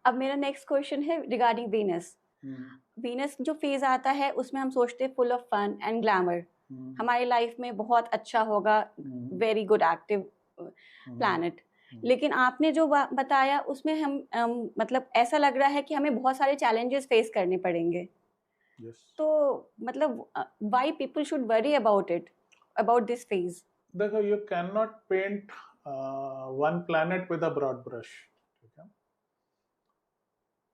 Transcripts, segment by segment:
अब मेरा next question है रिगार्डिंग वीनस। वीनस जो फेज आता है उसमें हम सोचते हैं full of fun and glamour, हमारी लाइफ में बहुत अच्छा होगा, वेरी गुड एक्टिव प्लैनेट। लेकिन आपने जो बताया उसमें हम मतलब ऐसा लग रहा है कि हमें बहुत सारे चैलेंजेस फेस करने पड़ेंगे। तो मतलब why people should worry about it, about this phase? देखो, you can not paint one planet with a broad brush.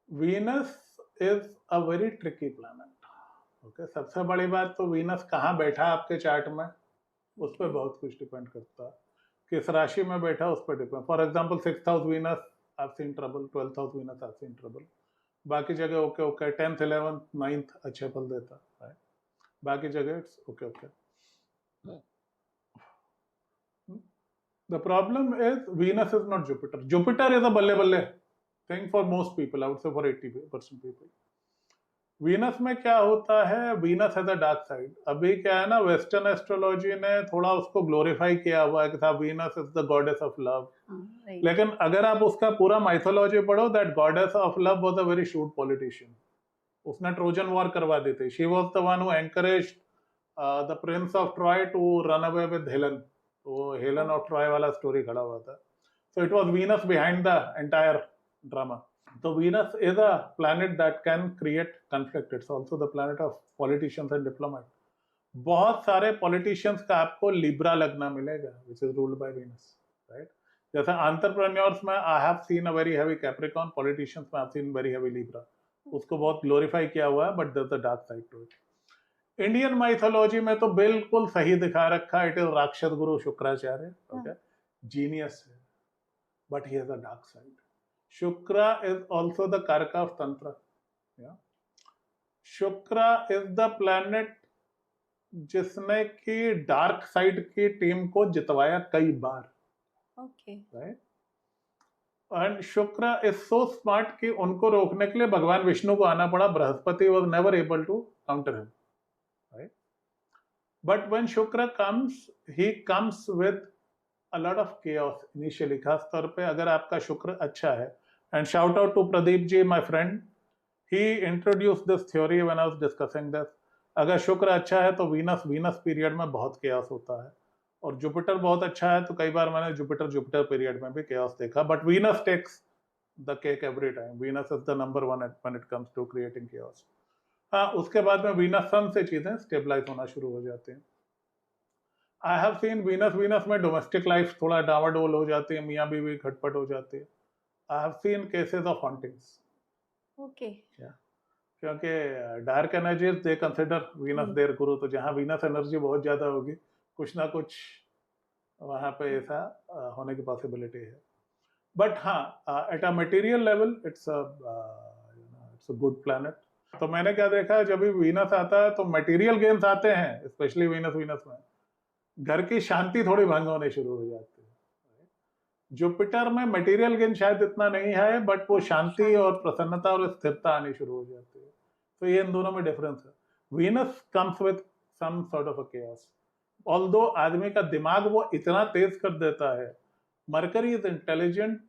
Venus is a very tricky planet. Okay, सबसे बड़ी बात तो वीनस कहाँ बैठा आपके चार्ट में, उस पर बहुत कुछ डिपेंड करता है। किस राशि में बैठा उस पर depend. For example 6th house Venus, I have scene trouble. 12th house Venus, I have scene trouble. बाकी जगह okay okay, 10th 11th 9th अच्छे फल देता है, बाकी जगह it's okay okay. The problem is Venus is not Jupiter. Jupiter is a balle balle thing for most people. I would say for 80% people. Venus में क्या होता है, Venus has a dark side. अभी क्या है ना, वेस्टर्न एस्ट्रोलॉजी ने थोड़ा उसको ग्लोरीफाई किया हुआ है कि साहब Venus is the goddess of love. लेकिन अगर आप उसका पूरा माइथोलॉजी पढ़ो, that goddess of love was a very shoot politician. उसने ट्रोजन वॉर करवा दी थी। She was the one who encouraged the prince of Troy to run away with Helen. वो हेलन ऑफ ट्रॉय वाला स्टोरी खड़ा हुआ था। So it was Venus behind the entire drama. So Venus is a planet that can create conflict. It's also the planet of politicians and diplomats. बहुत सारे politicians का आपको Libra लगना मिलेगा, which is ruled by Venus, right? जैसे entrepreneurs में I have seen a very heavy Capricorn, politicians में I have seen very heavy Libra. उसको बहुत glorify किया हुआ है, but there's a dark side to it. Indian mythology में तो बिल्कुल सही दिखा रखा है, इट इज राक्षस गुरु शुक्राचार्य, ओके, जीनियस है, but he has a dark side. Shukra is also the Karaka of Tantra. Yeah? Shukra is the planet जिसने की डार्क साइड की टीम को जितवाया कई बार। Okay. Right? And Shukra is so smart कि उनको रोकने के लिए भगवान विष्णु को आना पड़ा। Brihaspati was never able to counter him. Right? But when Shukra comes, he comes with a lot of chaos initially. खास तौर पे अगर आपका शुक्र अच्छा है, and shout out to Pradeep ji, my friend, he introduced this theory when I was discussing this. अगर शुक्र अच्छा है तो वीनस पीरियड में बहुत chaos होता है, और जुपिटर बहुत अच्छा है तो कई बार मैंने जुपिटर पीरियड में भी chaos देखा, but Venus takes the cake every time. Venus is the number one when it comes to creating chaos. हाँ, उसके बाद में वीनस सन से चीजें स्टेबलाइज होना शुरू हो जाती हैं। आई हैव सीन वीनस में डोमेस्टिक लाइफ थोड़ा डावाडोल हो जाती है, मियाँ बीवी खटपट हो जाती है। I have seen cases of hauntings. Okay. क्योंकि dark energies they consider Venus their guru, तो जहाँ वीनस एनर्जी बहुत ज्यादा होगी, कुछ ना कुछ वहाँ पे ऐसा होने की पॉसिबिलिटी है। बट हाँ, at a material level it's a good planet. तो मैंने क्या देखा है, जब भी वीनस आता है तो मटेरियल गेम्स आते हैं, स्पेशली वीनस में घर की शांति थोड़ी भंग होने शुरू हो जाती है। जुपिटर में मटेरियल गेन शायद इतना नहीं है, बट वो शांति और प्रसन्नता और स्थिरता आनी शुरू हो जाती है। तो ये इन दोनों में डिफरेंस है। Venus comes with some sort of a chaos, although आदमी का दिमाग वो इतना तेज कर देता है। Mercury is intelligent,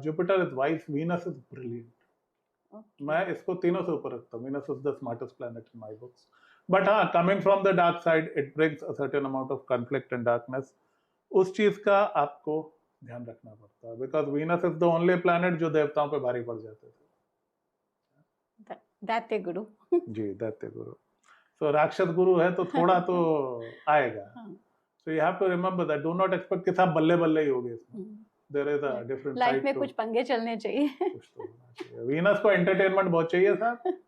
Jupiter is wise, Venus is brilliant. मैं इसको तीनों से ऊपर रखता हूँ। Venus is the smartest planet in my books. But हाँ, coming from the dark side it brings a certain amount of conflict and darkness. उस चीज का आपको ध्यान रखना पड़ता है, because Venus is the only planet जो देवताओं पे भारी पड़ जाते थे। दैत्य गुरु। जी, दैत्य गुरु। सो राक्षस गुरु है तो थोड़ा तो आएगा। So you have to remember that, do not expect कि सब बल्ले बल्ले ही होगे इसमें। There is a different side. Life में कुछ पंगे चलने चाहिए। कुछ तो होना चाहिए। वीनस को एंटरटेनमेंट बहुत चाहिए साहब।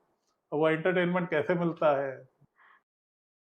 वो एंटरटेनमेंट कैसे मिलता है